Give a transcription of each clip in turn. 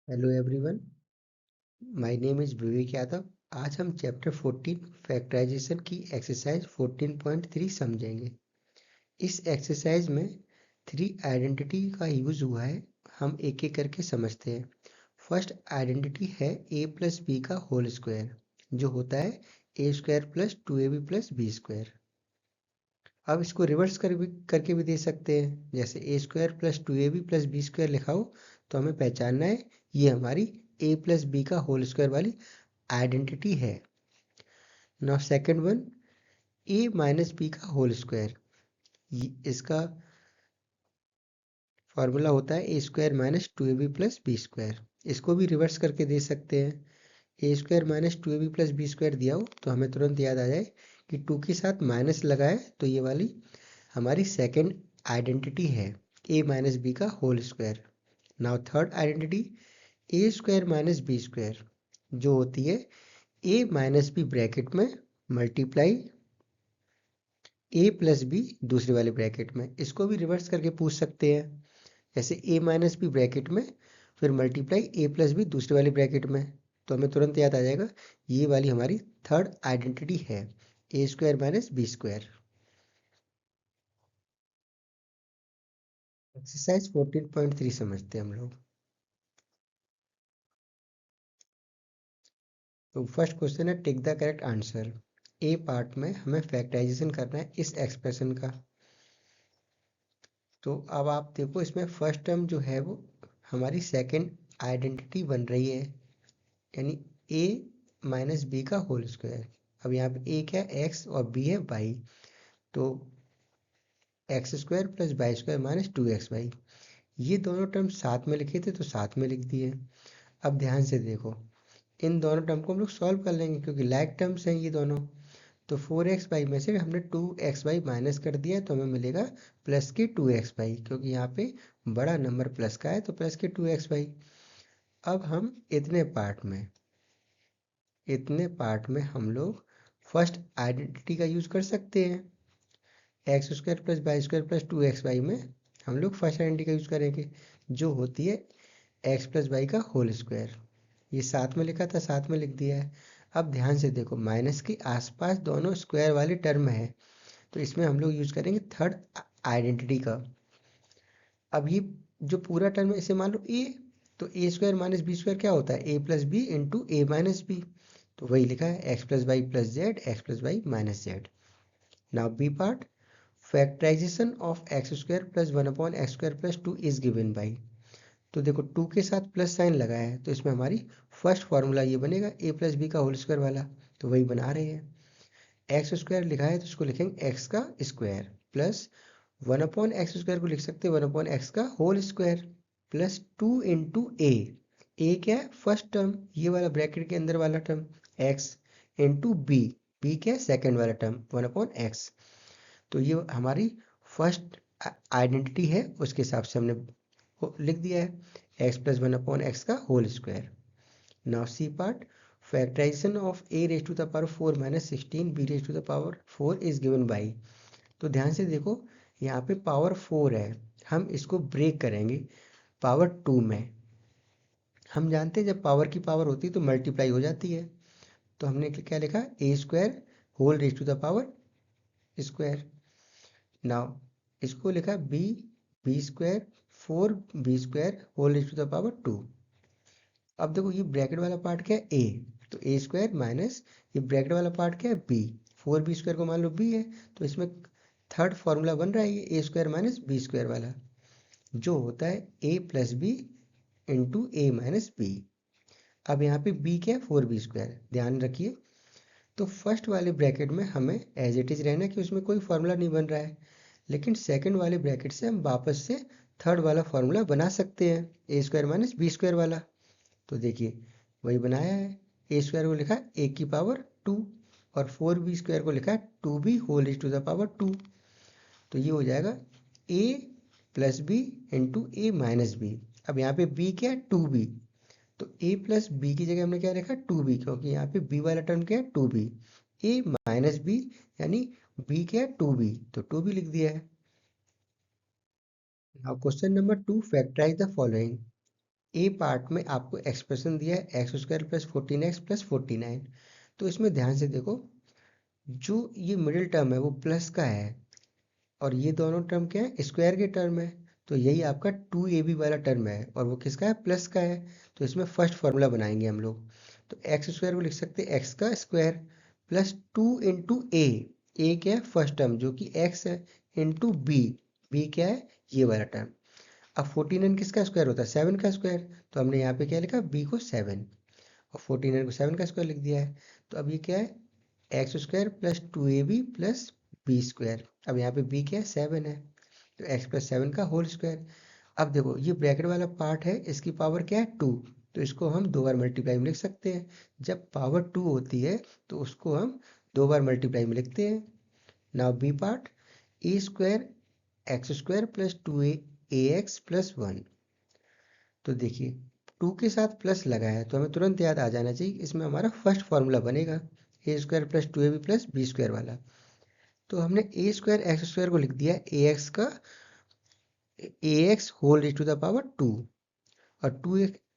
Hello everyone, my name is Vivek Yadav. आज हम chapter 14 factorisation की एक्सरसाइज 14.3 समझेंगे। इस एक्सरसाइज में थ्री आइडेंटिटी का यूज़ हुआ है। हम एक एक करके समझते हैं। फर्स्ट आइडेंटिटी है a प्लस बी का होल स्क्वायर, जो होता है ए square plus 2ab plus B square. अब इसको रिवर्स करके भी दे सकते हैं। जैसे A square plus 2ab plus B square लिखा हो तो हमें पहचानना है ये हमारी a प्लस बी का होल स्क्वायर वाली आइडेंटिटी है। Now second one, a minus B का होल स्क्वायर। इसका फॉर्मूला होता है ए square minus 2ab plus B square. इसको भी रिवर्स करके दे सकते हैं। A square minus 2ab plus B square दिया हो तो हमें तुरंत याद आ जाए कि 2 के साथ माइनस लगाए तो ये वाली हमारी सेकंड आइडेंटिटी है a माइनस बी का whole square. Now third identity A square minus B square, जो होती है a माइनस बी ब्रैकेट में मल्टीप्लाई a प्लस बी दूसरे वाले ब्रैकेट में। इसको भी रिवर्स करके पूछ सकते हैं। जैसे a माइनस बी ब्रैकेट में फिर मल्टीप्लाई a प्लस बी दूसरे वाले ब्रैकेट में, तो हमें तुरंत याद आ जाएगा ये वाली हमारी थर्ड आइडेंटिटी है ए square minus B square. Exercise 14.3 समझते हैं हम लोग। तो फर्स्ट क्वेश्चन है take the correct answer. A part में हमें फैक्टराइजेशन करना है इस एक्सप्रेशन का। तो अब आप देखो इसमें फर्स्ट टर्म जो है वो हमारी सेकंड आइडेंटिटी बन रही है, यानी a माइनस बी का होल स्क्वायर। अब यहाँ पे a क्या है x और b है y, तो x square plus y square minus 2xy। ये दोनों टर्म साथ में लिखे थे तो साथ में लिख दिए। अब ध्यान से देखो, इन दोनों टर्म को हम लोग सॉल्व कर लेंगे क्योंकि लाइक टर्म्स हैं ये दोनों। तो 4xy में से हमने 2xy माइनस कर दिया तो हमें मिलेगा प्लस के 2xy, क्योंकि यहाँ पे बड़ा नंबर प्लस का है तो प्लस के 2xy। अब हम इतने पार्ट में हम लोग फर्स्ट आइडेंटिटी का यूज कर सकते हैं। X square plus y square plus 2xy में हम लोग फर्स्ट आइडेंटिटी का यूज करेंगे, जो होती है एक्स प्लस वाई का होल स्क्वायर। ये साथ में लिखा था, साथ में लिख दिया है। अब ध्यान से देखो, माइनस के आसपास दोनों स्क्वायर वाले टर्म है, तो इसमें हम लोग यूज करेंगे थर्ड आइडेंटिटी का। अब ये जो पूरा टर्म है इसे मान लो ए, तो a square minus B square क्या होता है a plus b into a minus b. तो वही लिखा है x plus y plus z, x plus y minus z. Now b part, factorisation of x square plus 1/x² plus 2 is given by. तो देखो 2 के साथ प्लस साइन लगाया है तो इसमें हमारी फर्स्ट फार्मूला ये बनेगा ए प्लस बी का होल स्क्वायर वाला, तो वही बना रहे हैं। एक्स स्क्वायर लिखा है तो इसको लिखेंगे एक्स का स्क्वायर प्लस 1/x² को लिख सकते हैं 1/x का whole square plus 2 into a क्या है फर्स्ट टर्म, ये वाला ब्रैकेट के अंदर वाला टर्म, एक्स इंटू बी क्या है सेकेंड वाला टर्म 1/x। तो ये हमारी फर्स्ट आइडेंटिटी है, उसके हिसाब से हमने लिख दिया है एक्स प्लस 1/x का whole square. Now c part, factorisation of a raise to the power 4 minus 16 b raise to the power 4 is given by. तो ध्यान से देखो, यहाँ पे पावर 4 है, हम इसको ब्रेक करेंगे पावर 2 में। हम जानते हैं जब पावर की पावर होती है तो मल्टीप्लाई हो जाती है, तो हमने क्या लिखा a square whole raise to the power square. Now इसको लिखा b square 4b² whole raise to the power 2। अब देखो ये ब्रैकेट वाला पार्ट क्या है ए, तो ए स्क्वायर माइनस ये ब्रैकेट वाला पार्ट क्या है बी, 4b² को मान लो बी है, तो इसमें थर्ड फॉर्मूला बन रहा है ये ए स्क्वायर माइनस बी स्क्वायर वाला, जो होता है a plus b into a minus b. अब यहाँ पे बी क्या है 4b², ध्यान रखिए। तो फर्स्ट वाले ब्रैकेट में हमें एज इट इज रहना कि उसमें कोई फॉर्मूला नहीं बन रहा है, लेकिन सेकंड वाले ब्रैकेट से हम वापस से थर्ड वाला फॉर्मूला बना सकते हैं A square minus B square वाला। तो देखिए वही बनाया है, ए स्क्वायर को लिखा है ए की पावर 2 और 4b² को लिखा है 2b whole raise to the power 2। तो ये हो जाएगा a plus b into a minus b. अब यहाँ पे बी क्या है 2b, तो a प्लस बी की जगह हमने क्या रखा 2b, क्योंकि यहाँ पे b वाला टर्म क्या है 2b, a माइनस बी यानी b क्या है 2b, तो 2b लिख दिया है। Now question number 2, factorise the following. A part में आपको एक्सप्रेशन दिया है x square plus 14x plus 49। तो इसमें ध्यान से देखो, जो ये मिडिल टर्म है वो प्लस का है और ये दोनों टर्म क्या है, स्क्वायर के टर्म है। तो यही आपका 2ab वाला टर्म है और वो किसका है, प्लस का है। तो इसमें फर्स्ट फॉर्मूला बनाएंगे हम लोग। तो एक्स स्क्वायर को लिख सकते हैं एक्स का स्क्वायर प्लस 2 इंटू ए क्या है फर्स्ट टर्म जो कि एक्स है, इंटू बी क्या है ये वाला टर्म। अब 49 किसका स्क्वायर होता है, 7 का स्क्वायर। तो हमने यहाँ पे क्या लिखा, बी को 7 और 49 को 7 का स्क्वायर लिख दिया है। तो अब ये क्या है, x square plus 2ab plus B square. अब यहाँ पे बी क्या है, 7 है, तो एक्स प्लस 7 का होल स्क्वायर। अब देखो ये ब्रैकेट वाला पार्ट है, इसकी पावर क्या है, 2। तो इसको हम 2 बार मल्टीप्लाई में लिख सकते हैं। जब पावर 2 होती है तो उसको हम 2 बार मल्टीप्लाई में लिखते हैं। Now b part, a square x square plus 2a x plus 1। तो देखिए 2 के साथ प्लस लगा है तो हमें तुरंत याद आ जाना चाहिए, इसमें हमारा फर्स्ट फॉर्मूला बनेगा a square plus 2ab plus B square वाला। तो हमने ए स्क्वायर एक्स स्क्वायर को लिख दिया ए एक्स का a x whole raise to the power 2 और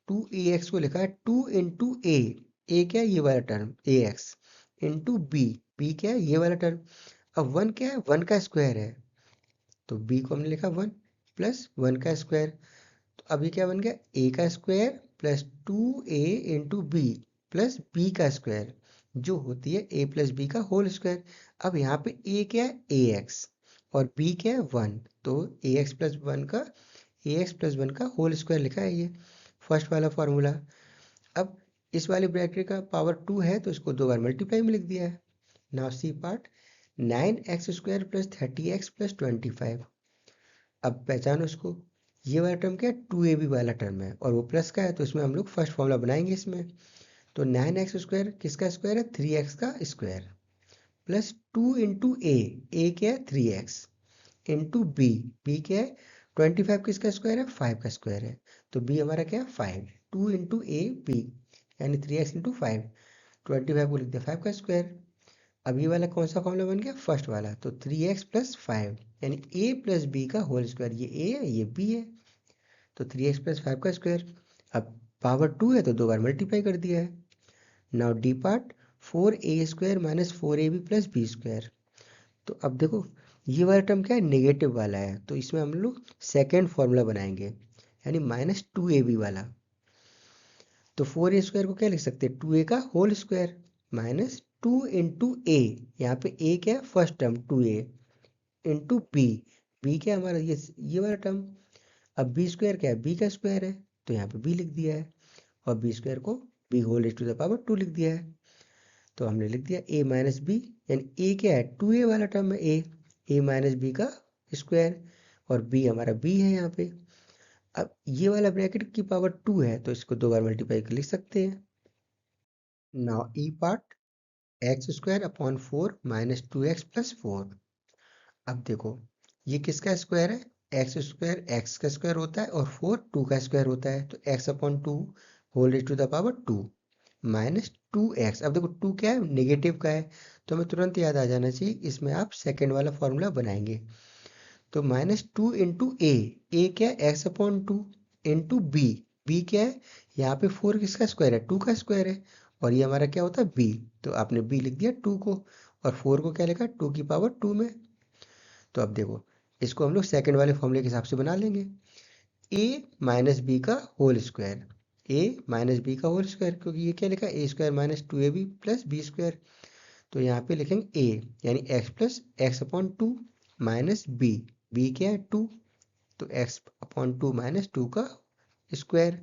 2 ए एक्स को लिखा है 2 इंटू ए क्या है ये वाला टर्म ए एक्स, इंटू बी क्या है ये वाला टर्म। अब 1 क्या है, 1 का स्क्वायर है, तो बी को हमने लिखा 1 प्लस 1 का स्क्वायर। तो अभी क्या बन गया, ए का square plus 2a into b plus B का स्क्वायर जो होती है ए प्लस बी का होल स्क्वायर। अब यहाँ पे ए क्या है, ए एक्स और बी क्या है 1, तो ए एक्स प्लस वन का होल स्क्वायर लिखा है ये फर्स्ट वाला फॉर्मूला। अब इस वाले ब्रैकेट का पावर 2 है तो इसको 2 बार मल्टीप्लाई में लिख दिया है। Now c part, 9x square plus 30x plus 25। अब पहचानो इसको, ये वाला टर्म क्या है, 2ab वाला टर्म है और वो प्लस का है, तो इसमें हम लोग फर्स्ट फॉर्मूला बनाएंगे इसमें। तो 9x स्क्वायर किसका स्क्वायर है, 3x का स्क्वायर प्लस 2 इंटू ए क्या है 3x इंटू बी क्या है 25 किसका स्क्वायर है, 5 का स्क्वायर है। तो बी हमारा क्या है 5, 2 इंटू ए बी यानी 3x इंटू 5, 25 को लिख दिया 5 का स्क्वायर। अब ये वाला कौन सा फॉर्मूला बन गया, फर्स्ट वाला, तो 3x प्लस 5 यानी a प्लस बी का होल स्क्वायर। ये a है ये b है, तो 3x प्लस 5 का स्क्वायर। अब पावर 2 है तो 2 बार मल्टीप्लाई कर दिया है। Now d part, 4a square minus 4ab plus B square. तो अब देखो ये वाला टर्म क्या है, नेगेटिव वाला है, तो इसमें हम लोग सेकेंड फॉर्मूला बनाएंगे यानी माइनस 2ab वाला। तो 4a स्क्वायर को क्या लिख सकते हैं, 2a का होल स्क्वायर माइनस 2 इंटू ए, यहाँ पे a क्या है first term 2a into B क्या है हमारा ये वाला टर्म। अब बी स्क्वायर क्या है, बी का स्क्वायर है, तो यहाँ पे बी लिख दिया है और बी स्क्वायर को b whole raise to the power 2 लिख दिया है। तो हमने लिख दिया ए माइनस बी यानी ए क्या है 2a वाला टर्म है ए माइनस बी का स्क्वायर और बी हमारा बी है यहाँ पे। अब ये वाला ब्रैकेट की पावर 2 है तो इसको 2 बार मल्टीप्लाई कर लिख सकते हैं। Now e part, x square upon 4 minus 2x plus 4। अब देखो ये किसका स्क्वायर है, एक्स स्क्वायर एक्स का स्क्वायर होता है और 4 2 का स्क्वायर होता है, तो x upon 2 whole raise to the power 2 minus 2x। अब देखो 2 क्या है, नेगेटिव का है, तो हमें तुरंत याद आ जाना चाहिए, इसमें आप सेकेंड वाला फॉर्मूला बनाएंगे। तो माइनस 2 इंटू ए क्या है एक्स अपॉन 2 इंटू बी क्या है, यहाँ पे 4 किसका स्क्वायर है, 2 का स्क्वायर है और ये हमारा क्या होता है बी, तो आपने बी लिख दिया 2 को और 4 को क्या लिखा 2 की पावर 2 में। तो अब देखो इसको हम लोग सेकंड वाले फॉर्मूले के हिसाब से बना लेंगे, ए माइनस बी का whole square, a minus B का होल स्क्वायर, क्योंकि ये क्या लिखा a square minus 2ab plus B square. तो यहाँ पे लिखेंगे ए यानी x plus x upon 2 minus b क्या है 2, तो एक्स अपॉन 2 माइनस 2 का square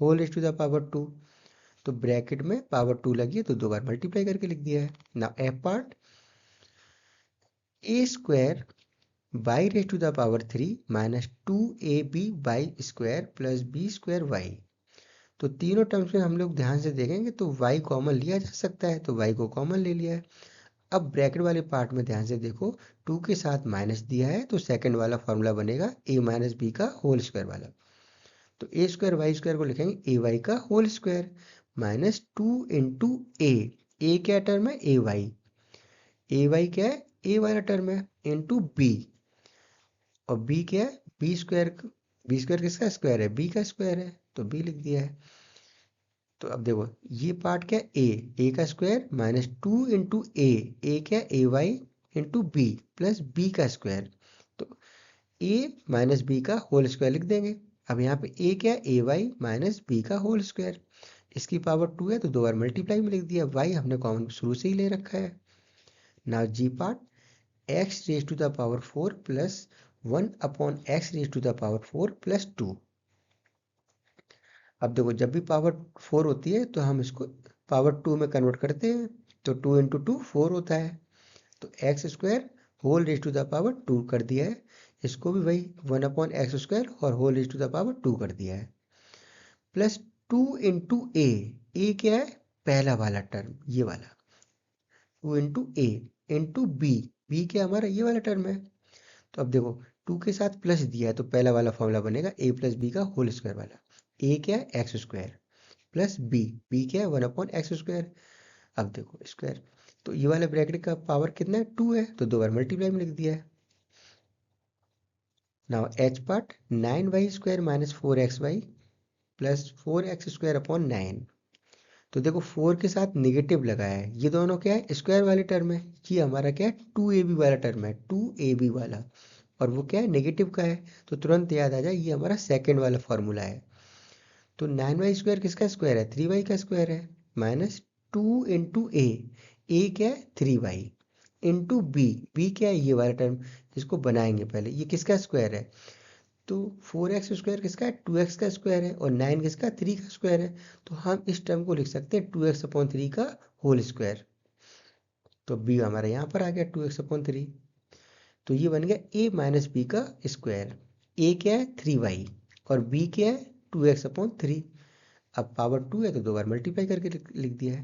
whole raise to the power 2। तो ब्रैकेट में पावर 2 लगी है तो 2 बार मल्टीप्लाई करके लिख दिया है। Now f part, a square y raise to the power 3 minus 2ab y square plus B square y. तो तीनों टर्म्स में हम लोग ध्यान से देखेंगे तो y कॉमन लिया जा सकता है, तो y को कॉमन ले लिया है। अब ब्रैकेट वाले पार्ट में ध्यान से देखो 2 के साथ माइनस दिया है तो सेकंड वाला फॉर्मूला बनेगा a माइनस बी का होल स्क्वायर वाला। तो ए स्क्वायर वाई स्क्वायर को लिखेंगे ए वाई का whole square minus 2 into a क्या टर्म है ए वाई क्या है ए वाला टर्म है इंटू बी और बी क्या है बी स्क्वायर किसका स्क्वायर है बी का स्क्वायर है तो बी लिख दिया है। तो अब देखो ये पार्ट क्या, ए का स्क्वायर माइनस 2 इंटू ए क्या a y into b plus B का स्क्वायर। तो ए माइनस बी का होल स्क्वायर लिख देंगे। अब यहाँ पे ए क्या, ए वाई माइनस बी का होल स्क्वायर। इसकी पावर 2 है तो 2 बार मल्टीप्लाई में लिख दिया। वाई हमने कॉमन शुरू से ही ले रखा है। Now g part x raise to the power 4 plus 1 upon x raise to the power 4 plus 2। अब देखो जब भी पावर 4 होती है तो हम इसको पावर 2 में कन्वर्ट करते हैं। तो 2 इंटू 2 4 होता है। तो x square whole raise to the power 2 कर दिया है। इसको भी वही 1 अपॉन एक्स स्क्वायर और whole raise to the power 2 कर दिया है। प्लस 2 इंटू ए क्या है, पहला वाला टर्म ये वाला। 2 इंटू ए इंटू बी क्या हमारा ये वाला टर्म है। तो अब देखो 2 के साथ प्लस दिया है तो पहला वाला फॉर्मूला बनेगा ए प्लस बी का होल स्क्वायर वाला। ए क्या है, एक्स स्क्वायर प्लस बी क्या है 1 अपॉन एक्स स्क्वायर। अब देखो स्क्वायर तो ये वाला ब्रैकेट का पावर कितना है, 2 है तो 2 बार मल्टीप्लाई में लिख दिया है। Now H part 9y square minus 4xy plus 4x square upon 9। तो देखो 4 के साथ नेगेटिव लगाया है, ये दोनों क्या है, स्क्वायर वाले टर्म है। ये हमारा क्या है, 2ab वाला टर्म है, 2ab वाला। और वो क्या है, नेगेटिव का है। तो तुरंत याद आ जाए ये हमारा सेकंड वाला फॉर्मूला है। तो 9y स्क्वायर किसका स्क्वायर है, 3y का स्क्वायर है। माइनस 2 इंटू ए क्या है 3y इंटू बी क्या है ये वाला टर्म जिसको बनाएंगे पहले, ये किसका स्क्वायर है। तो 4x स्क्वायर किसका है, 2x का स्क्वायर है। और 9 किसका, 3 का स्क्वायर है। तो हम इस टर्म को लिख सकते हैं 2x अपॉन 3 का होल स्क्वायर। तो b हमारा यहाँ पर आ गया 2x अपॉन 3। तो ये बन गया a माइनस बी का स्क्वायर। a क्या है 3y और b क्या है 2x अपॉन 3। अब पावर 2 है तो 2 बार मल्टीप्लाई करके लिख दिया है।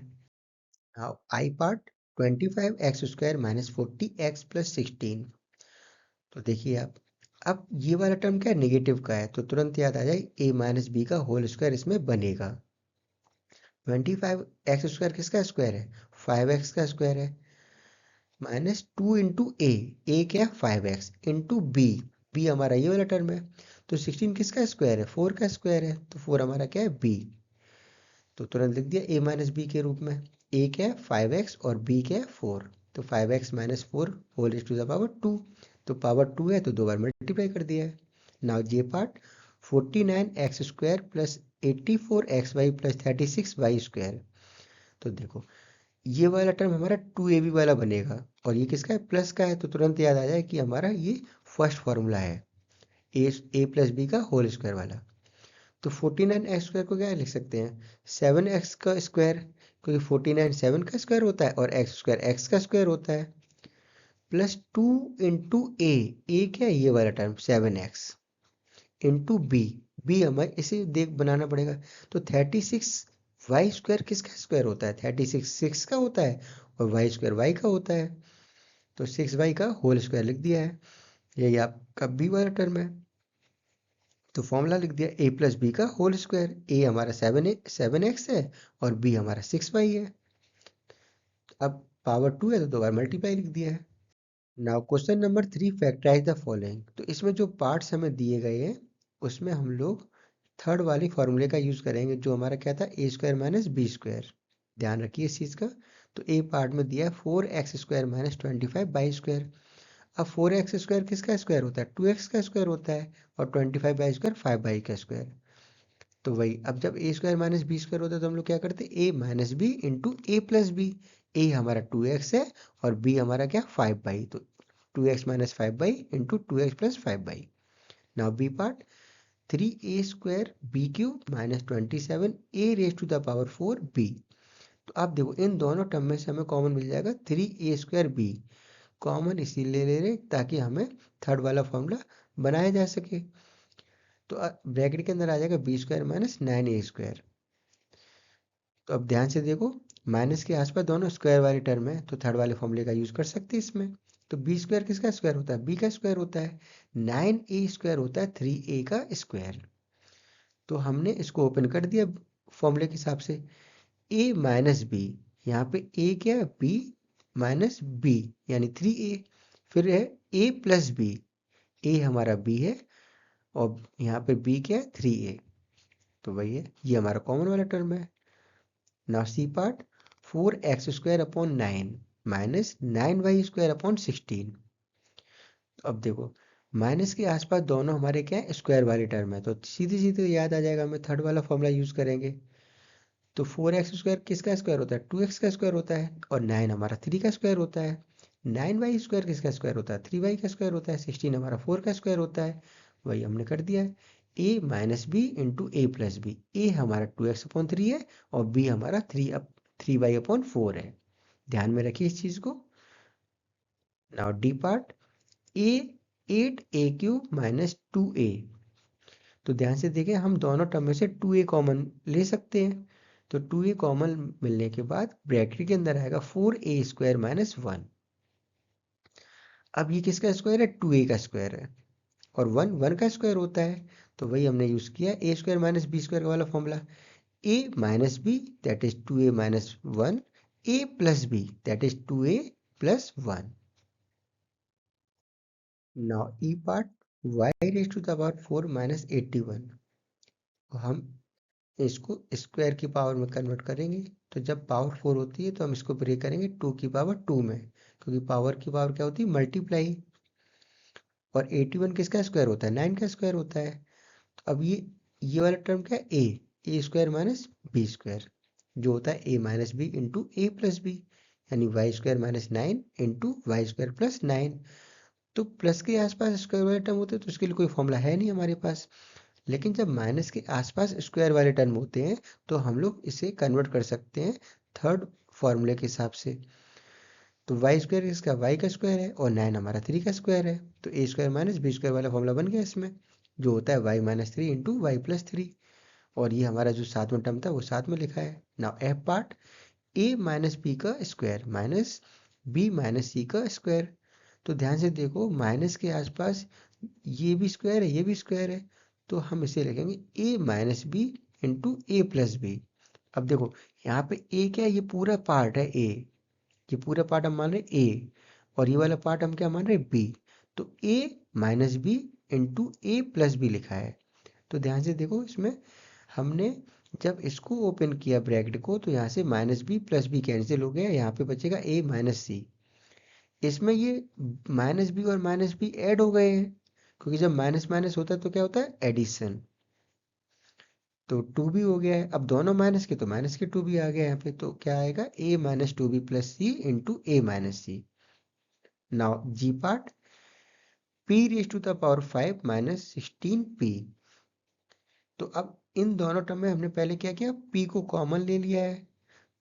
Now I part 25x square minus 40x plus 16। तो देखिए आप, अब ये वाला टर्म क्या है, नेगेटिव का है। तो तुरंत याद आ जाए a माइनस बी का होल स्क्वायर इसमें बनेगा। 25x स्क्वायर किसका स्क्वायर है, 5x का स्क्वायर है। माइनस 2 इंटू ए क्या है 5x इंटू बी हमारा ये वाला टर्म है। तो 16 किसका स्क्वायर है, 4 का स्क्वायर है। तो 4 हमारा क्या है b। तो तुरंत लिख दिया a माइनस बी के रूप में। a क्या है 5x और b क्या है 4। तो 5x minus 4 whole raise to the power 2। तो पावर 2 है तो 2 बार मल्टीप्लाई कर दिया है। नाउ ये part 49x square plus 84xy plus 36y square. तो देखो ये वाला टर्म हमारा 2ab वाला बनेगा और ये किसका है, प्लस का है। तो तुरंत याद आ जाए कि हमारा ये फर्स्ट फॉर्मूला है, ए प्लस बी का होल स्क्वायर वाला। तो 49x स्क्वायर को क्या लिख सकते हैं, 7x का स्क्वायर, क्योंकि 49 7 का स्क्वायर होता है और x स्क्वायर x का स्क्वायर होता है। प्लस 2 इंटू ए क्या है ये वाला टर्म 7x इंटू बी हमें इसे देख बनाना पड़ेगा। तो 36y स्क्वायर किसका स्क्वायर होता है, 36 6 का होता है और y स्क्वायर y का होता है। तो 6y का होल स्क्वायर लिख दिया है। यही आपका बी वाला टर्म है। तो फॉर्मूला लिख दिया a प्लस बी का होल स्क्वायर। a हमारा 7x है और b हमारा 6y है। अब पावर 2 है तो 2 बार मल्टीप्लाई लिख दिया है। Now question number 3, factorise the following. तो इसमें जो पार्ट्स हमें दिए गए हैं उसमें हम लोग थर्ड वाली फॉर्मूले का यूज़ करेंगे, जो हमारा क्या था, ए स्क्वायर माइनस बी स्क्वायर। ध्यान रखिए इस चीज़ का। तो ए पार्ट में दिया है 4x square minus 25y square. अब 4x स्क्वायर किसका स्क्वायर होता है, 2x का स्क्वायर होता है। और 25y स्क्वायर 5y का स्क्वायर। तो वही, अब जब ए स्क्वायर माइनस बी स्क्वायर होता है तो हम लोग क्या करते हैं, ए minus b into a plus b. A हमारा 2x है और बी हमारा क्या 5y। तो 2x minus 5y into 2x plus 5y। Now b part 3a square b cube minus 27 a raise to the power 4 b. तो आप देखो इन दोनों टर्म में से हमें कॉमन मिल जाएगा 3a स्क्वायर बी। कॉमन इसीलिए ले रहे ताकि हमें थर्ड वाला फॉर्मूला बनाया जा सके। तो ब्रैकेट के अंदर आ जाएगा B square minus 9a square. तो अब ध्यान से देखो, माइनस के आसपास दोनों स्क्वायर वाले टर्म है तो थर्ड वाले फॉर्मूले का यूज कर सकते हैं इसमें। तो बी स्क्वायर किसका स्क्वायर होता है, बी का स्क्वायर होता है। 9a स्क्वायर होता है 3a का स्क्वायर। तो हमने इसको ओपन कर दिया फॉर्मूले के हिसाब से। a माइनस बी, यहाँ पे a क्या है, b माइनस बी यानी 3a। फिर है a प्लस बी, a हमारा b है और यहाँ पे b क्या है 3a। तो वही है, ये हमारा कॉमन वाला टर्म है। Now c part, 4x² upon 9 minus 9y² upon 16। अब देखो माइनस के आसपास दोनों हमारे क्या है, स्क्वायर वाले टर्म है, तो सीधे सीधे याद आ जाएगा, हमें थर्ड वाला फॉर्मूला यूज करेंगे। तो 4x² किसका स्क्वायर होता है, 2x का स्क्वायर होता है, और 9 हमारा 3 का स्क्वायर होता है। 9y² किसका स्क्वायर होता है, 3y का स्क्वायर होता है। 16 हमारा 4 का स्क्वायर होता है। वही हमने कर दिया है। a minus b into a plus b. A हमारा 2x/3 है, और b हमारा 3y/4 है। ध्यान में रखिए इस चीज को। Now d part, a 8a³ - 2a। तो ध्यान से देखें, हम दोनों टर्म में से 2a कॉमन ले सकते हैं। तो 2a कॉमन मिलने के बाद ब्रैकेट के अंदर आएगा 4a² - 1। अब ये किसका स्क्वायर है, 2a का स्क्वायर है, और 1 1 का स्क्वायर होता है। तो वही हमने यूज किया a² - b² वाला formula. a minus b that is 2a - 1, a plus b that is 2a + 1। Now e part, y⁴ - 81। हम इसको स्क्वायर की पावर में कन्वर्ट करेंगे। तो जब पावर 4 होती है तो हम इसको ब्रेक करेंगे 2 की पावर 2 में, क्योंकि पावर की पावर क्या होती है, मल्टीप्लाई। और 81 किसका स्क्वायर होता है, 9 का स्क्वायर होता है। तो अब ये वाला टर्म क्या है, a² - b², जो होता है a minus b into a plus b, यानी y² - 9 इंटू y² + 9। तो प्लस के आसपास स्क्वायर वाले टर्म होते हैं तो उसके लिए कोई फॉर्मूला है नहीं हमारे पास। लेकिन जब माइनस के आसपास स्क्वायर वाले टर्म होते हैं तो हम लोग इसे कन्वर्ट कर सकते हैं थर्ड फॉर्मूले के हिसाब से। तो y² इसका y का स्क्वायर है, और 9 हमारा 3 का स्क्वायर है। तो a² - b² वाला फॉर्मूला बन गया इसमें, जो होता है y - 3 इंटू y+3। और ये हमारा जो सातवां टर्म था वो साथ में लिखा है। Now f part, a minus B का square minus b minus c का स्क्वायर। तो ध्यान से देखो, माइनस के आसपास ये भी स्क्वायर है, ये भी स्क्वायर है, तो हम इसे लिखेंगे a minus b into a plus b. अब देखो यहाँ पे a क्या है, ये पूरा पार्ट है a, ये पूरा पार्ट हम मान रहे a, और ये वाला पार्ट हम क्या मान रहे b। तो a minus b into a plus b लिखा है। तो ध्यान से देखो, इसमें हमने जब इसको ओपन किया ब्रैकेट को, तो यहाँ से minus b plus b cancel हो गया, यहाँ पे बचेगा a माइनस सी। इसमें ये माइनस बी और माइनस बी ऐड हो गए हैं, क्योंकि जब माइनस माइनस होता है तो क्या होता है, एडिशन। तो 2 भी हो गया है, अब दोनों माइनस के तो माइनस के 2 भी आ गया यहाँ पे, तो क्या आएगा, a minus 2b plus c into a minus c. Now g part, p⁵ - 16p। तो अब इन दोनों टर्म में हमने पहले क्या किया, p को कॉमन ले लिया है।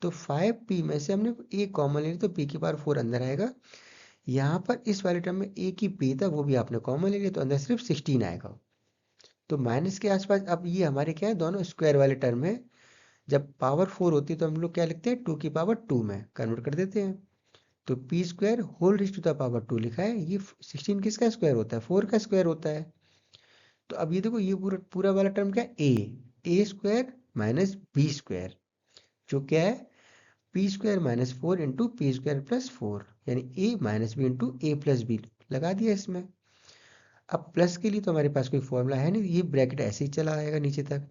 तो 5p में से हमने a कॉमन ले लिया, तो p की पावर 4 अंदर आएगा। यहाँ पर इस वाले टर्म में a की p था, वो भी आपने कॉमन ले लिया, तो अंदर सिर्फ 16 आएगा। तो माइनस के आसपास अब ये हमारे क्या है, दोनों स्क्वायर वाले टर्म है। जब पावर 4 होती है तो हम लोग क्या लिखते हैं, 2 की पावर 2 में कन्वर्ट कर देते हैं। तो p² लिखा है, ये 16 किसका स्क्वायर होता है, 4 का स्क्वायर होता है। तो अब ये देखो, ये पूरा पूरा वाला टर्म क्या है, a² माइनस b², जो क्या है, p² - 4 इंटू p² + 4, यानी a minus b into a plus b लगा दिया इसमें। अब प्लस के लिए तो हमारे पास कोई फॉर्मूला है नहीं, ये ब्रैकेट ऐसे ही चला आएगा नीचे तक।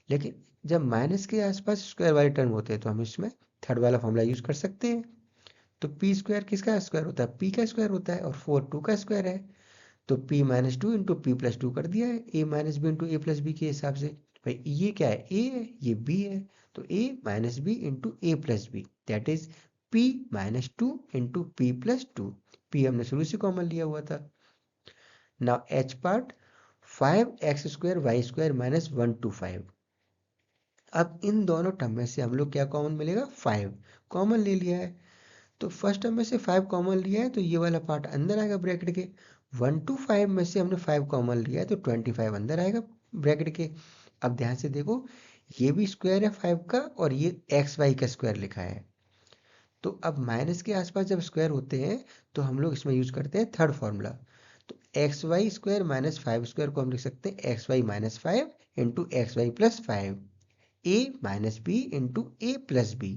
लेकिन जब माइनस के आसपास स्क्वायर वाले टर्म होते हैं तो हम इसमें थर्ड वाला फॉर्मूला यूज कर सकते हैं। तो p² किसका स्क्वायर होता है, p का स्क्वायर होता है, और 4 2 का स्क्वायर है। तो p - 2 इंटू p + 2 कर दिया है, a minus b into a plus b के हिसाब से। भाई ये क्या है, a है, ये b है, तो a minus b into a plus b that is p - 2 into p + 2। p हमने शुरू से कॉमन लिया हुआ था। Now h part, 5x² y² - 1 to 5। अब इन दोनों टर्म में से हम लोग क्या कॉमन मिलेगा, 5 कॉमन ले लिया है। तो फर्स्ट टर्म में से 5 कॉमन लिया है, तो ये वाला पार्ट अंदर आएगा ब्रैकेट के। 1 to 5 में से हमने 5 कॉमन लिया है, तो 25 अंदर आएगा ब्रैकेट के। अब ध्यान से देखो, ये भी स्क्वायर है 5 का, और ये एक्स वाई का स्क्वायर लिखा है। तो अब माइनस के आसपास जब स्क्वायर होते हैं तो हम लोग इसमें यूज करते हैं थर्ड फॉर्मूला। तो xy² - 5² को हम लिख सकते हैं xy - 5 इंटू xy + 5, a minus b into a plus b.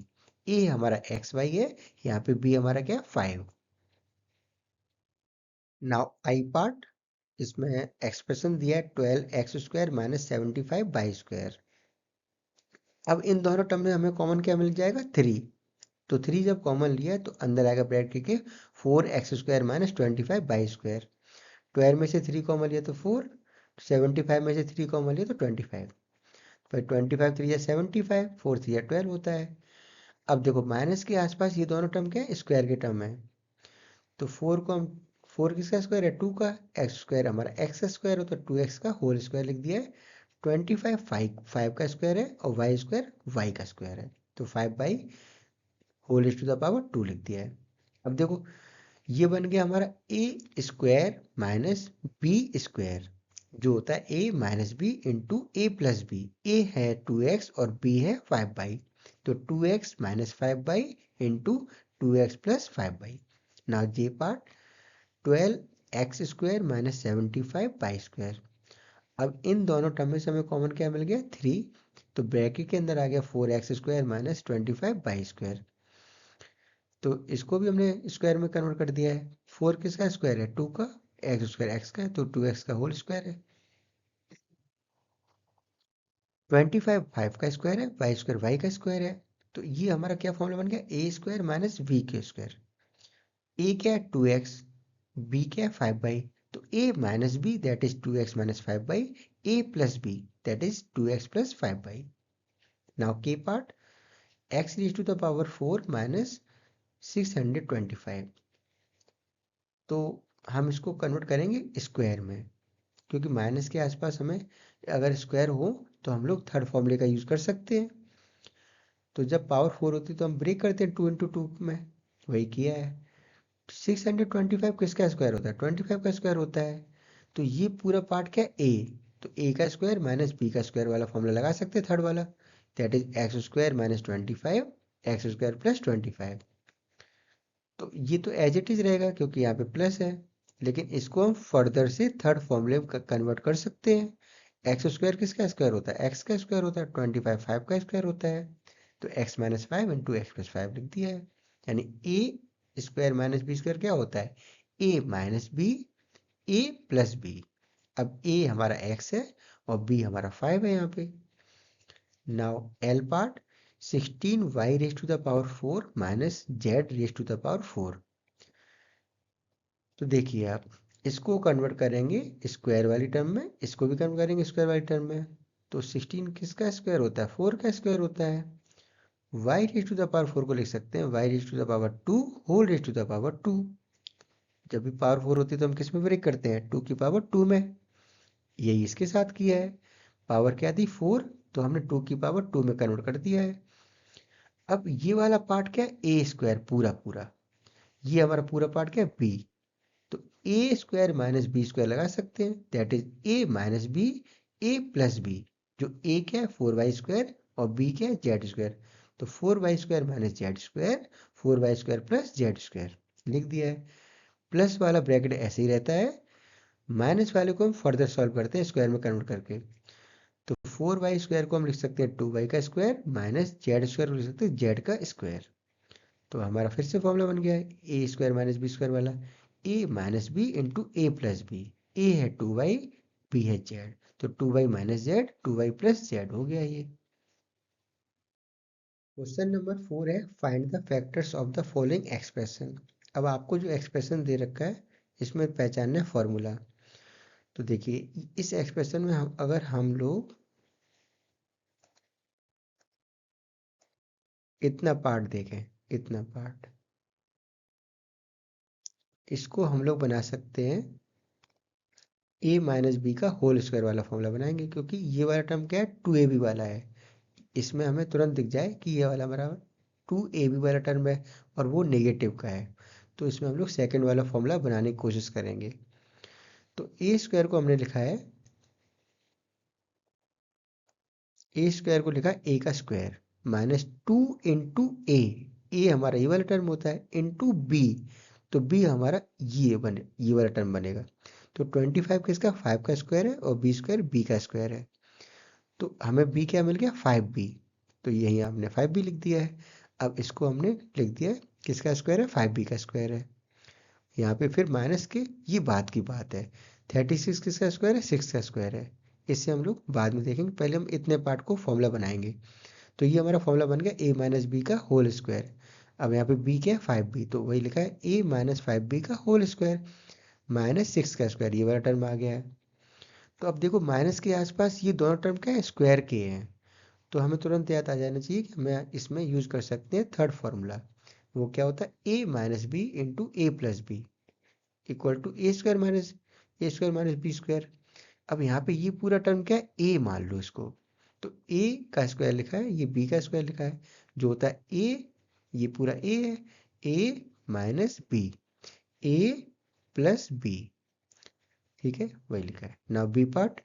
A हमारा xy है, यहाँ पे b हमारा क्या है, 5। नाउ आई पार्ट, इसमें एक्सप्रेशन दिया है 12x² - 75 y²। अब इन दोनों टर्म में हमें कॉमन क्या मिल जाएगा, 3। तो 3 जब कॉमन लिया है तो अंदर आएगा ब्रैकेट के 4x² माइनस 25/²। 12 में से 3 कॉमन लिया तो 4, 75 में से 3 कॉमन लिया तो 25। फिर 25 3 या 75, 4 3 या 12 होता है। अब देखो माइनस के आसपास ये दोनों टर्म क्या है, स्क्वायर के टर्म है। तो 4 को हम 4 किसका स्क्वायर है, 2 का। एक्स स्क्वायर हमारा एक्स का स्क्वायर होता है, 2x का होल स्क्वायर लिख दिया है। 25 5 का स्क्वायर है और वाई स्क्वायर वाई का स्क्वायर है। तो 5 होल टू द पावर 2 लिख दिया है। अब देखो ये बन गया हमारा a square minus B square, जो होता है a minus b into a plus b. A है 2x और बी है 5 तो 2x minus 5 into 2x plus 5। Now j part 12x² minus 75/²। अब इन दोनों टर्म में से हमें कॉमन क्या मिल गया, 3। तो ब्रैकेट के अंदर आ गया 4x² माइनस 25/²। तो इसको भी हमने स्क्वायर में कन्वर्ट कर दिया है। 4 किसका स्क्वायर है, 2 का। x² x का है तो 2x का होल स्क्वायर है। 25 5 का स्क्वायर है, वाई स्क्वायर वाई का स्क्वायर है। तो ये हमारा क्या फॉर्मूला बन गया, a² माइनस बी के स्क्वायर। a क्या है 2x, b क्या है 5। तो a minus b that is 2x minus 5, a plus b that is 2x plus 5। Now k part x raise to the power 4 minus 625। तो हम इसको कन्वर्ट करेंगे स्क्वायर में, क्योंकि माइनस के आसपास हमें अगर स्क्वायर हो तो हम लोग थर्ड फॉर्मूले का यूज कर सकते हैं। तो जब पावर 4 होती है तो हम ब्रेक करते हैं 2 इंटू 2 में, वही किया है। 625 किसका स्क्वायर होता है, 25 का स्क्वायर होता है। तो ये पूरा पार्ट क्या है, ए। तो ए का स्क्वायर माइनस बी का स्क्वायर वाला फॉर्मूला लगा सकते हैं थर्ड वाला, that is x² minus 25 x² plus 25। तो ये तो एज इट इज रहेगा क्योंकि यहाँ पे प्लस है, लेकिन इसको हम फर्दर से थर्ड फॉर्मूले में कन्वर्ट कर सकते हैं। x² किसका स्क्वायर होता है, x का स्क्वायर होता है, 25 5 का स्क्वायर होता है। तो x minus 5 into x plus 5 लिख दिया है। यानी ए स्क्वायर माइनस बी स्क्वायर क्या होता है, a minus b a plus b. अब ए हमारा x है और b हमारा 5 है यहाँ पे। Now l part 16y raise to the power 4 minus z raise to the power 4। तो देखिए आप इसको कन्वर्ट करेंगे स्क्वायर वाली टर्म में, इसको भी कन्वर्ट करेंगे स्क्वायर वाली टर्म में। तो 16 किसका स्क्वायर होता है, 4 का स्क्वायर होता है। y raise to the power 4 को लिख सकते हैं y raise to the power 2 whole raise to the power 2। जब भी पावर 4 होती है तो हम किस में ब्रेक करते हैं, 2 की पावर 2 में। यही इसके साथ किया है। पावर क्या थी 4, तो हमने 2 की पावर 2 में कन्वर्ट कर दिया है। अब ये वाला पार्ट क्या है, ए स्क्वायर पूरा पूरा। ये हमारा पूरा पार्ट क्या है, बी। तो a square minus B square लगा सकते हैं, that is a minus b a plus b. जो ए क्या है 4y² और बी क्या है z²। तो 4y² minus z², 4y² plus z² लिख दिया है। प्लस वाला ब्रैकेट ऐसे ही रहता है, माइनस वाले को हम फर्दर सॉल्व करते हैं स्क्वायर में कन्वर्ट करके। तो 4y² को हम लिख सकते हैं 2y का स्क्वायर माइनस z² को लिख सकते हैं z का स्क्वायर। तो हमारा फिर से फॉर्मूला बन गया है a² माइनस बी स्क्वायर वाला, a minus b into a plus b. A है 2y, बी है z। तो 2y minus Z 2y plus Z हो गया ये। क्वेश्चन नंबर 4 है, find the factors of the following expression. अब आपको जो एक्सप्रेशन दे रखा है इसमें पहचानना है फॉर्मूला। तो देखिए इस एक्सप्रेशन में अगर हम लोग इतना पार्ट देखें, इतना पार्ट, इसको हम लोग बना सकते हैं ए माइनस बी का होल स्क्वायर वाला फॉर्मूला बनाएंगे, क्योंकि ये वाला टर्म क्या है 2ab वाला है। इसमें हमें तुरंत दिख जाए कि ये वाला बराबर 2ab वाला टर्म है और वो नेगेटिव का है। तो इसमें हम लोग सेकंड वाला फॉर्मूला बनाने की कोशिश करेंगे। तो ए स्क्वायर को हमने लिखा है, ए स्क्वायर को लिखा ए का स्क्वायर माइनस 2 इंटू ए हमारा ये वाला टर्म होता है, इंटू बी। तो बी हमारा ये वाला टर्म बनेगा। तो 25 किसका 5 का स्क्वायर है और बी स्क्वायर बी का स्क्वायर है। तो हमें बी क्या मिल गया 5b। तो यही हमने 5b लिख दिया है। अब इसको हमने लिख दिया है किसका स्क्वायर है, 5b का स्क्वायर है। यहाँ पे फिर माइनस के, ये बात की बात है। 36 किसका स्क्वायर है, 6 का स्क्वायर है। इससे हम लोग बाद में देखेंगे, पहले हम इतने पार्ट को फॉर्मूला बनाएंगे। तो ये हमारा फॉर्मूला बन गया a माइनस बी का होल स्क्वायर। अब यहाँ पे b क्या है 5b, तो वही लिखा है a माइनस 5b का होल स्क्वायर माइनस 6 का स्क्वायर, ये वाला टर्म आ गया है। तो अब देखो माइनस के आसपास ये दोनों टर्म क्या है, स्क्वायर के हैं, तो हमें तुरंत याद आ जाना चाहिए कि हमें इसमें यूज कर सकते हैं थर्ड फॉर्मूला। वो क्या होता है a minus b into a plus b equal to a square minus B square. अब यहाँ पे ये पूरा टर्म क्या है, a मान लो इसको, तो a का स्क्वायर लिखा है, ये b का स्क्वायर लिखा है, जो होता है a, ये पूरा a है, a minus b, a plus b, ठीक है, वही लिखा है। Now b part,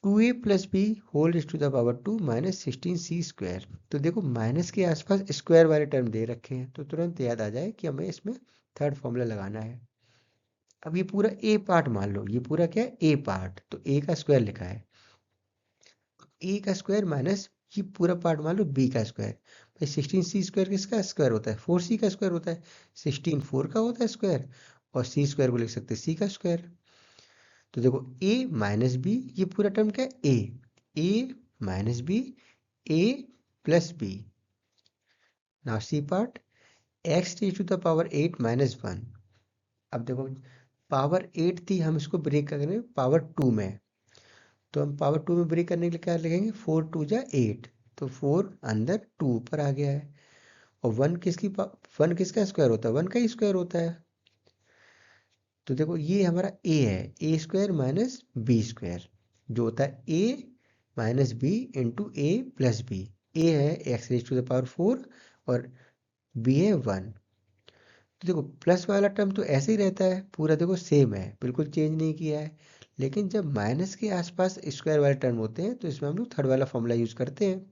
2a plus b whole is to the power 2 minus 16c square. तो देखो माइनस के आसपास स्क्वायर वाले टर्म दे रखे हैं, तो तुरंत याद आ जाए कि हमें इसमें थर्ड फॉर्मूला लगाना है। अब ये पूरा ए पार्ट मान लो, ये पूरा क्या है, ए पार्ट, तो ए का स्क्वायर लिखा है, ए का स्क्वायर माइनस ये पूरा पार्ट मान लो बी का स्क्वायर। भाई 16c स्क्वायर किसका स्क्वायर होता है, 4c का स्क्वायर होता है, 16 4 का होता है स्क्वायर, और c स्क्वायर को लिख सकते हैं c का स्क्वायर। तो देखो a माइनस बी, ये पूरा टर्म क्या है a minus b, a plus b. Now c part, x t to the power 8 minus 1। अब देखो पावर 8 थी, हम इसको ब्रेक करेंगे पावर 2 में, तो हम पावर 2 में ब्रेक करने के लिए क्या लिखेंगे, 4 2 जा 8, तो 4 अंदर 2 ऊपर आ गया है। और 1 किसका स्क्वायर होता है, 1 का ही स्क्वायर होता है। तो देखो ये हमारा a है, ए स्क्वायर माइनस बी स्क्वायर, जो होता है a minus b into a plus b. A है x raise to the power 4 और b है 1। तो देखो प्लस वाला टर्म तो ऐसे ही रहता है, पूरा देखो सेम है, बिल्कुल चेंज नहीं किया है। लेकिन जब माइनस के आसपास स्क्वायर वाले टर्म होते हैं तो इसमें हम लोग थर्ड वाला फॉर्मूला यूज करते हैं।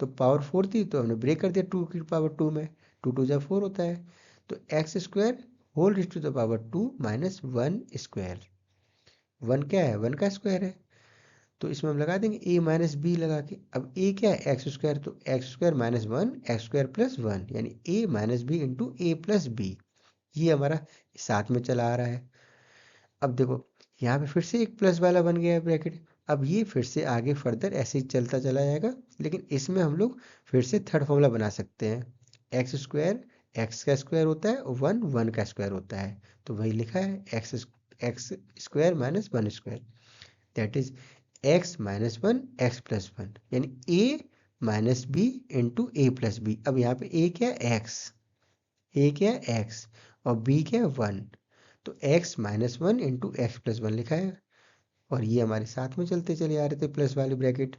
तो पावर 4 थी तो हमने ब्रेक कर दिया 2 की पावर 2 में, 2 2 जा 4 होता है, तो x square whole raise to the power 2 minus 1 square. 1 क्या है, 1 का स्क्वायर है, तो इसमें हम लगा देंगे a माइनस बी लगा के। अब a क्या है, एक्स स्क्वायर, तो x square minus 1 x square plus 1, यानी a minus b into a plus b, ये हमारा साथ में चला आ रहा है। अब देखो यहाँ पे फिर से एक प्लस वाला बन गया है ब्रैकेट। अब ये फिर से आगे फर्दर ऐसे ही चलता चला जाएगा, लेकिन इसमें हम लोग फिर से थर्ड फॉर्मूला बना सकते हैं। एक्स स्क्वायर एक्स का स्क्वायर होता है, वन वन का स्क्वायर होता है, तो वही लिखा है x square minus 1 square, that is x minus 1 x plus 1, यानी ए minus b into a plus b. अब यहाँ पे ए क्या है, एक्स और बी क्या है 1, तो x minus 1 into x plus 1 लिखा है, और ये हमारे साथ में चलते चले आ रहे थे प्लस वाले bracket.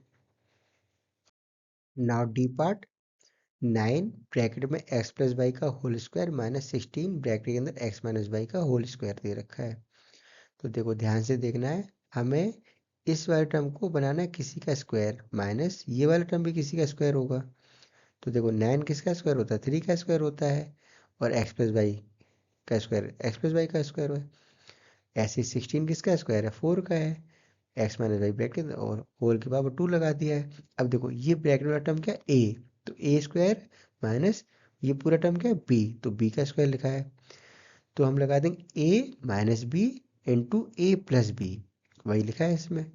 Now d part, 9 bracket में x प्लस वाई का होल स्क्वायर माइनस 16 ब्रैकेट के अंदर x माइनस वाई का होल स्क्वायर दे रखा है। तो देखो ध्यान से देखना है, हमें इस वाले टर्म को बनाना है किसी का स्क्वायर, माइनस ये वाला टर्म भी किसी का स्क्वायर होगा। तो देखो 9 किसका स्क्वायर होता है, 3 का स्क्वायर होता है, और x प्लस वाई का स्क्वायर एक्स प्लस वाई का स्क्वायर है। ऐसे 16 किसका स्क्वायर है, 4 का है, एक्स माइनस वाई ब्रैकेट और होल के पावर 2 लगा दिया है। अब देखो ये ब्रैकेट वाला टर्म क्या है, a, तो ए स्क्वायर माइनस ये पूरा टर्म क्या है b, तो b का स्क्वायर लिखा है, तो हम लगा देंगे a minus b into a plus b, वही लिखा है इसमें।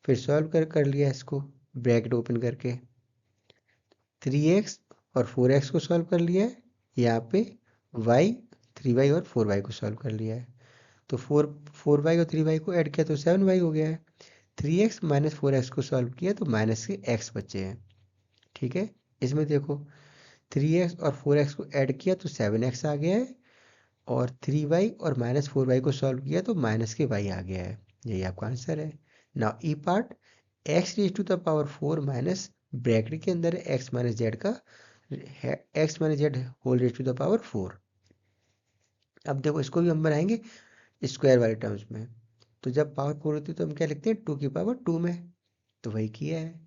फिर सॉल्व कर लिया इसको ब्रैकेट ओपन करके, 3x और 4x को सॉल्व कर लिया है, यहाँ पे y 3y और 4y को सॉल्व कर लिया है, तो 4y और 3y को ऐड किया तो 7y हो गया है। 3x माइनस 4x को सॉल्व किया तो माइनस के x बचे हैं, ठीक है। इसमें देखो 3x और 4x को ऐड किया तो 7x आ गया है, और 3y और माइनस 4y को सॉल्व किया तो माइनस के y आ गया है, यही आपका आंसर है। Now e part, x raise to the power 4 minus bracket के अंदर x माइनस जेड का x minus z whole raise to the power 4। अब देखो इसको भी हम बनाएंगे स्क्वायर वाले टर्म्स में, तो जब पावर 4 होती है तो हम क्या लिखते हैं, 2 की पावर 2 में, तो वही किया है।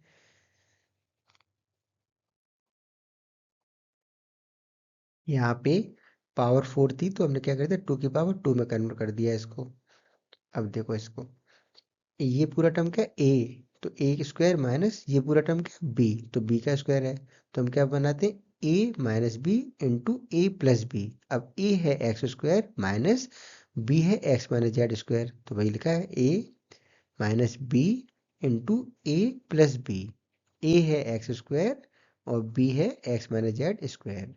यहाँ पे पावर 4 थी तो हमने क्या कर दिया, 2 की पावर 2 में कन्वर्ट कर दिया इसको। अब देखो इसको, ये पूरा टर्म क्या है a, तो a स्क्वायर माइनस ये पूरा टर्म क्या है b, तो b का स्क्वायर है, तो हम क्या बनाते हैं a minus b into a plus b. अब a है एक्स स्क्वायर माइनस b है एक्स माइनस जेड स्क्वायर, तो वही लिखा है a minus b into a plus b a है एक्स स्क्वायर और बी है x minus z square.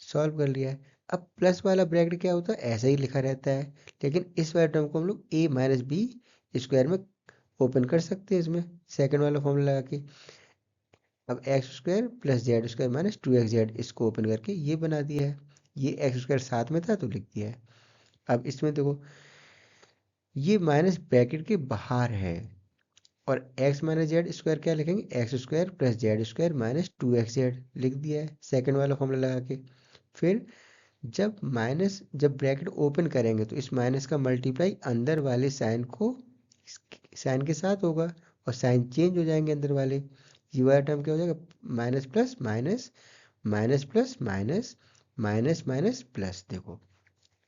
Solve कर लिया है। अब प्लस वाला ब्रैकेट क्या होता है, ऐसा ही लिखा रहता है, लेकिन इस वाले टर्म को हम लोग ए माइनस बी स्क्वायर में ओपन कर सकते हैं, इसमें सेकंड वाला फॉर्मूला लगा के। अब x square plus Z square minus two x Z, इसको ओपन करके ये बना दिया है। ये एक्स स्क्वायर साथ में था तो लिख दिया है। अब इसमें देखो ये माइनस ब्रैकेट के बाहर है, और एक्स माइनस जेड स्क्वायर क्या लिखेंगे, x square plus Z square minus two x Z लिख दिया है सेकंड वाला फॉर्मूला लगा के। फिर जब ब्रैकेट ओपन करेंगे तो इस माइनस का मल्टीप्लाई अंदर वाले साइन को साइन के साथ होगा, और साइन चेंज हो जाएंगे अंदर वाले। ये वाला टर्म क्या हो जाएगा, minus plus minus, minus plus minus, minus minus plus. देखो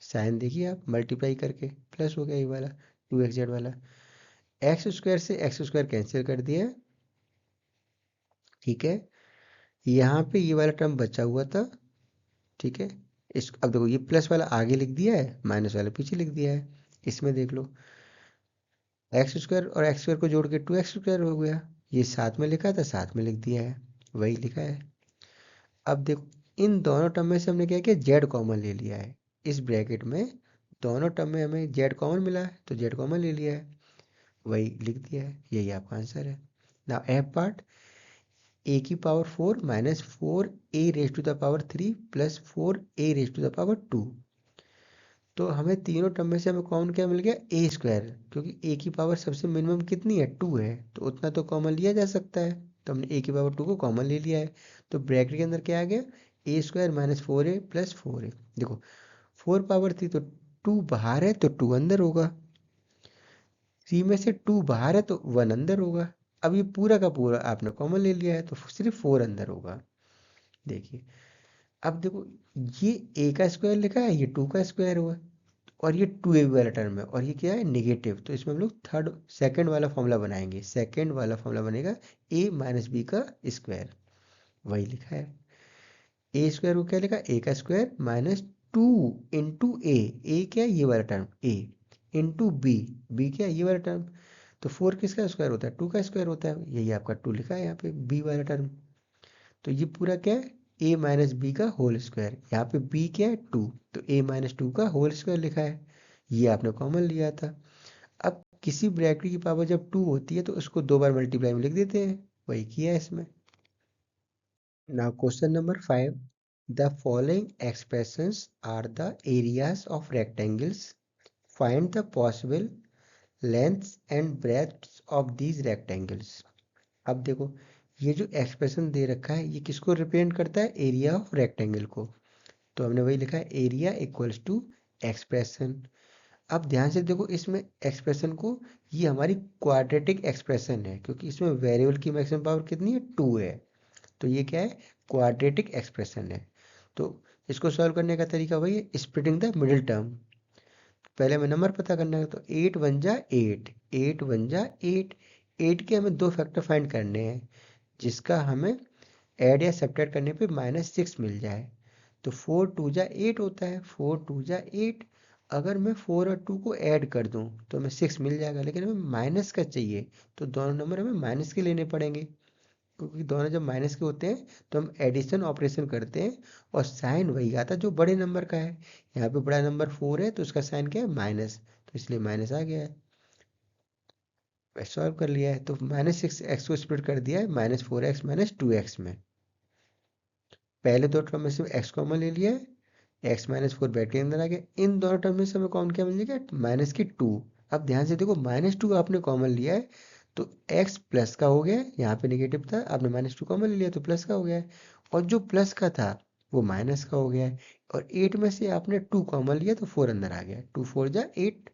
साइन देखिए आप मल्टीप्लाई करके प्लस हो गया ये वाला टू एक्स जेड वाला। एक्स स्क्वायर से एक्स स्क्वायर कैंसिल कर दिया, ठीक है। यहाँ पे ये वाला टर्म बचा हुआ था, ठीक है। इस अब देखो ये प्लस वाला आगे लिख दिया है, माइनस वाला पीछे लिख दिया है। इसमें देख लो एक्स स्क्वायर और एक्स स्क्वायर को जोड़ के टू एक्स स्क्वायर हो गया। ये साथ में लिखा था, साथ में लिख दिया है, वही लिखा है। अब देखो इन दोनों टर्म में से हमने क्या किया, जेड कॉमन ले लिया है। इस ब्रैकेट में दोनों टर्म में हमें जेड कॉमन मिला है, तो जेड कॉमन ले लिया है, वही लिख दिया है। यही आपका आंसर है। ना एफ पार्ट, ए की power 4 minus 4 a raise to the power 3 plus 4 a raise to the power 2। तो हमें तीनों टर्म में से हमें कॉमन क्या मिल गया, ए स्क्वायर, क्योंकि ए की पावर सबसे मिनिमम कितनी है, 2 है, तो उतना तो कॉमन लिया जा सकता है। तो हमने ए की पावर 2 को कॉमन ले लिया है। तो ब्रैकेट के अंदर क्या आ गया, ए स्क्वायर माइनस 4 ए प्लस 4 ए। देखो 4 पावर 3, तो 2 बाहर है तो 2 अंदर होगा, 3 में से 2 बाहर है तो 1 अंदर होगा। अब ये पूरा का पूरा आपने कॉमन ले लिया है, तो सिर्फ 4 अंदर होगा। देखिए अब देखो ये ए का स्क्वायर लिखा है, ये 2 का स्क्वायर हुआ, और ये 2 ए वाला टर्म है, और ये क्या है, नेगेटिव। तो इसमें हम लोग सेकंड वाला फॉर्मूला बनाएंगे। सेकंड वाला फॉर्मूला बनेगा ए माइनस बी का स्क्वायर, वही लिखा है। ए स्क्वायर को क्या लिखा, ए का स्क्वायर माइनस 2 इंटू ए, ए क्या है ये वाला टर्म ए, इंटू बी, बी क्या है ये वाला टर्म। तो 4 किसका स्क्वायर होता है, 2 का स्क्वायर होता है, यही आपका 2 लिखा है यहाँ पे बी वाला टर्म। तो ये पूरा क्या है, ए माइनस बी का होल स्क्वायर, यहाँ पे बी क्या है 2, तो ए माइनस 2 का होल स्क्वायर लिखा है। ये आपने कॉमन लिया था। अब किसी ब्रैकेट की पावर जब 2 होती है तो उसको 2 बार मल्टीप्लाई में लिख देते हैं, वही किया है इसमें। Now question number 5, the following expressions are the areas of rectangles, find the possible lengths and breadths of these rectangles. अब देखो ये जो एक्सप्रेशन दे रखा है ये किसको रिप्रेजेंट करता है, एरिया ऑफ रेक्टेंगल को। तो हमने वही लिखा है, एरिया इक्वल्स टू एक्सप्रेशन। अब ध्यान से देखो इसमें एक्सप्रेशन को, ये हमारी क्वाड्रेटिक एक्सप्रेशन है, क्योंकि इसमें वेरिएबल की मैक्सिमम पावर कितनी है, 2 है। तो ये क्या है, क्वाड्रेटिक एक्सप्रेशन है। तो इसको सॉल्व करने का तरीका वही है, स्प्लिटिंग द मिडिल टर्म। पहले हमें नंबर पता करना है, तो 8 वन जा 8, 8 वन जा 8, 8 के हमें दो फैक्टर फाइंड करने हैं, जिसका हमें ऐड या सब्ट्रैक्ट करने पे -6 मिल जाए। तो 4 टू जा 8 होता है, 4 टू जा 8। अगर मैं 4 और 2 को ऐड कर दूं तो हमें 6 मिल जाएगा, लेकिन हमें माइनस का चाहिए, तो दोनों नंबर हमें माइनस के लेने पड़ेंगे, क्योंकि दोनों जब माइनस के होते हैं तो हम एडिशन ऑपरेशन करते हैं, और साइन वही आता है जो बड़े नंबर का है। यहाँ पे बड़ा नंबर 4 है तो उसका साइन क्या है, माइनस, तो इसलिए माइनस आ गया है। सॉल्व कर लिया है, तो -6x को स्प्लिट कर दिया है -4x -2x में। पहले दो टर्म में से x कॉमन ले लिया है, x -4 ब्रैकेट के अंदर आ गया। इन दोनों टर्म में से हमें कॉमन क्या मिल जाएगा, -2। अब ध्यान से देखो -2 आपने कॉमन लिया है, तो x प्लस का हो गया है, यहाँ पे नेगेटिव था, आपने -2 कॉमन ले लिया तो प्लस का हो गया है, और जो प्लस का था वो माइनस का हो गया है। और 8 में से आपने 2 कॉमन लिया तो 4 अंदर आ गया, 2 4 जा 8।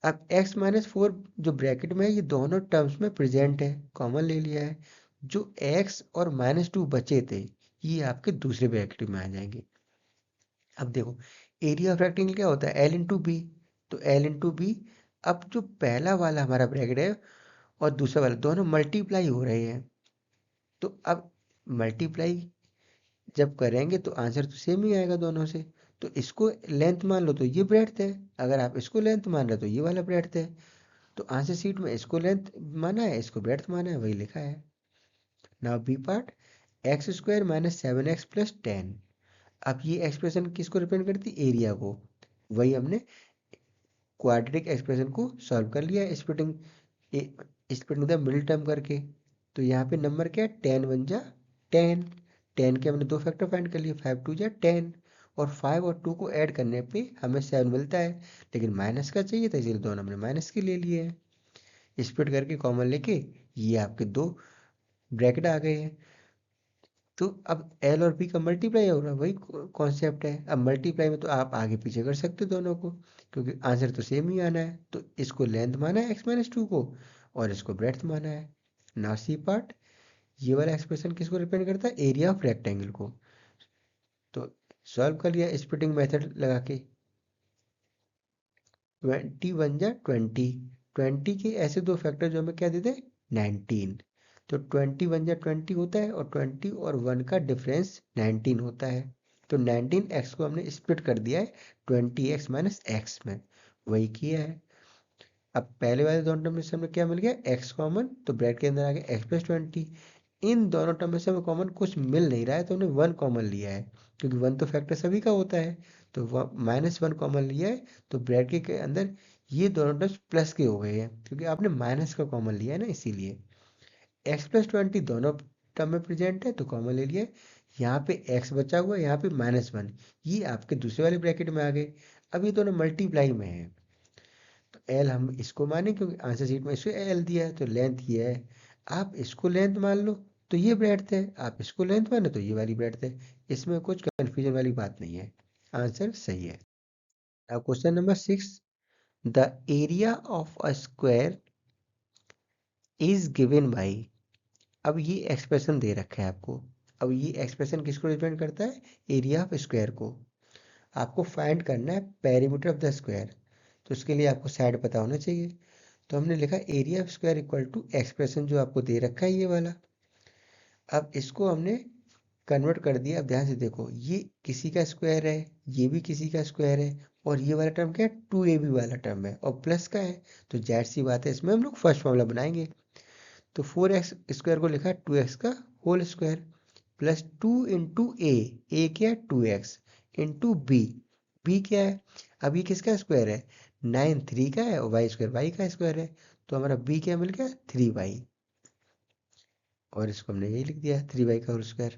अब x-4 जो ब्रैकेट में है ये दोनों टर्म्स में प्रेजेंट है, कॉमन ले लिया है। जो x और -2 बचे थे ये आपके दूसरे ब्रैकेट में आ जाएंगे। अब देखो एरिया ऑफ रेक्टेंगल क्या होता है, एल इंटू बी, तो एल इंटू बी। अब जो पहला वाला हमारा ब्रैकेट है और दूसरा वाला दोनों मल्टीप्लाई हो रहे हैं, तो अब मल्टीप्लाई जब करेंगे तो आंसर तो सेम ही आएगा दोनों से। तो इसको लेंथ मान लो तो ये ब्रेड्थ है, अगर आप इसको लेंथ मान रहे हो तो ये वाला ब्रेड्थ है। तो आंसर शीट में इसको लेंथ माना है, इसको ब्रेड्थ माना है, वही लिखा है। Now b part, x square minus 7x plus 10। अब ये एक्सप्रेशन किसको रिप्रेजेंट करती है? एरिया को। वही हमने क्वाड्रेटिक एक्सप्रेशन को सॉल्व कर लिया स्प्लिटिंग द मिडिल टर्म करके। तो यहाँ पे नंबर क्या है? 10 1 जा 10। 10 के हमने दो फैक्टर फाइंड कर लिए, 5 2 जा 10, और 5 और 2 को ऐड करने पे हमें 7 मिलता है। लेकिन माइनस का चाहिए था, इसलिए दोनों हमने माइनस के ले लिए हैं। स्प्लिट करके कॉमन लेके ये आपके दो ब्रैकेट आ गए हैं। तो अब एल और बी का मल्टीप्लाई हो रहा है, वही कॉन्सेप्ट है। अब मल्टीप्लाई में तो आप आगे पीछे कर सकते हो दोनों को, क्योंकि आंसर तो सेम ही आना है। तो इसको लेंथ माना है x-2 को, और इसको ब्रेड्थ माना है। नाउ सी पार्ट, ये वाला एक्सप्रेशन किसको रिप्रेजेंट करता है? एरिया ऑफ रेक्टेंगल को। तो सॉल्व कर लिया स्प्लिटिंग मेथड लगा के। 20 1 जा 20, 20 के ऐसे दो फैक्टर जो हमें क्या देते हैं? 19। तो 20 1 जा 20 होता है, और 20 और 1 का डिफरेंस 19 होता है। तो 19x को हमने स्प्लिट कर दिया है 20x माइनस x में, वही किया है। अब पहले वाले दोनों टर्म में से हमें क्या मिल गया? x कॉमन, तो ब्रैकेट के अंदर आ गया x प्लस 20। इन दोनों टर्म में से हमें कॉमन कुछ मिल नहीं रहा है, तो हमने 1 कॉमन लिया है, क्योंकि 1 तो फैक्टर सभी का होता है। तो -1 कॉमन लिया है, तो ब्रैकेट के अंदर ये दोनों टर्म्स प्लस के हो गए हैं, क्योंकि आपने माइनस का कॉमन लिया है ना, इसीलिए। x प्लस 20 दोनों टर्म में प्रेजेंट है, तो कॉमन ले लिया है। यहाँ पे x बचा हुआ है, यहाँ पे -1, ये आपके दूसरे वाले ब्रैकेट में आ गए। अब ये दोनों मल्टीप्लाई में है, तो एल हम इसको माने, क्योंकि आंसर शीट में इसको एल दिया है, तो लेंथ ये है। आप इसको लेंथ मान लो तो ये ब्रेड्थ है, आप इसको लेंथ मानो तो ये वाली ब्रेड्थ है। इसमें कुछ कंफ्यूजन वाली बात नहीं है, आंसर सही है। अब question number 6, the area of a square is given by. अब ये एक्सप्रेशन दे रखा है आपको। अब ये एक्सप्रेशन किसको रिप्रेजेंट करता है? एरिया ऑफ स्क्वायर को। आपको फाइंड करना है पेरीमीटर ऑफ द स्क्वायर, तो उसके लिए आपको साइड पता होना चाहिए। तो हमने लिखा area of square equal to expression जो आपको दे रखा है, ये वाला। अब इसको हमने कन्वर्ट कर दिया। अब ध्यान से देखो, ये किसी का स्क्वायर है, ये भी किसी का स्क्वायर है, और ये वाला टर्म क्या है? 2ab वाला टर्म है, और प्लस का है। तो जाहिर सी बात है, इसमें हम लोग फर्स्ट फॉर्मूला बनाएंगे। तो 4x स्क्वायर को लिखा 2x का whole square, plus 2 into a क्या है? 2x, इंटू बी क्या है? अब ये किसका स्क्वायर है? 9 3 का है, और वाई स्क्वायर वाई का स्क्वायर है। तो हमारा बी क्या मिल गया? 3y, और इसको हमने यही लिख दिया 3y का होल स्क्वायर।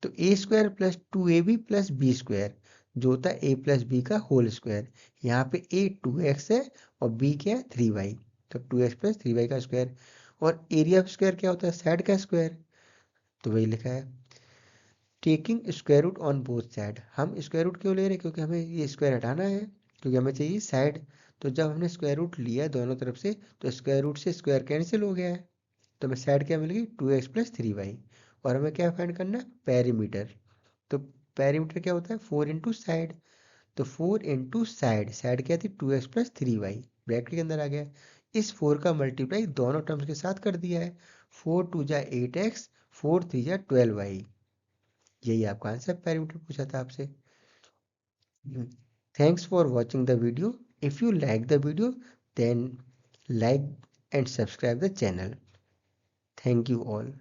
तो a square plus 2ab plus B square, जो होता है a प्लस बी का होल स्क्वायर। यहाँ पे a 2x है, और b क्या है? 3y। तो 2x प्लस 3y का स्क्वायर। और एरिया ऑफ स्क्वायर क्या होता है? साइड का स्क्वायर। तो वही लिखा है, taking square root on both side. हम स्क्वायर रूट क्यों ले रहे हैं? क्योंकि हमें ये स्क्वायर हटाना है, क्योंकि हमें चाहिए साइड। तो जब हमने स्क्वायर रूट लिया दोनों तरफ से, तो स्क्वायर रूट से स्क्वायर कैंसिल हो गया है। तो हमें साइड क्या मिल गई? 2x plus 3y। और हमें क्या फाइंड करना है? पेरीमीटर। तो पेरीमीटर क्या होता है? 4 इंटू साइड। तो 4 इंटू साइड, साइड क्या थी? 2x प्लस 3y, ब्रैकेट के अंदर आ गया। इस 4 का मल्टीप्लाई दोनों टर्म्स के साथ कर दिया है। 4 2 जा 8x, 4 3 जा 12y। यही आपका आंसर, पैरामीटर पूछा था आपसे। Thanks for watching the video. If you like the video, then like and subscribe the channel. Thank you all.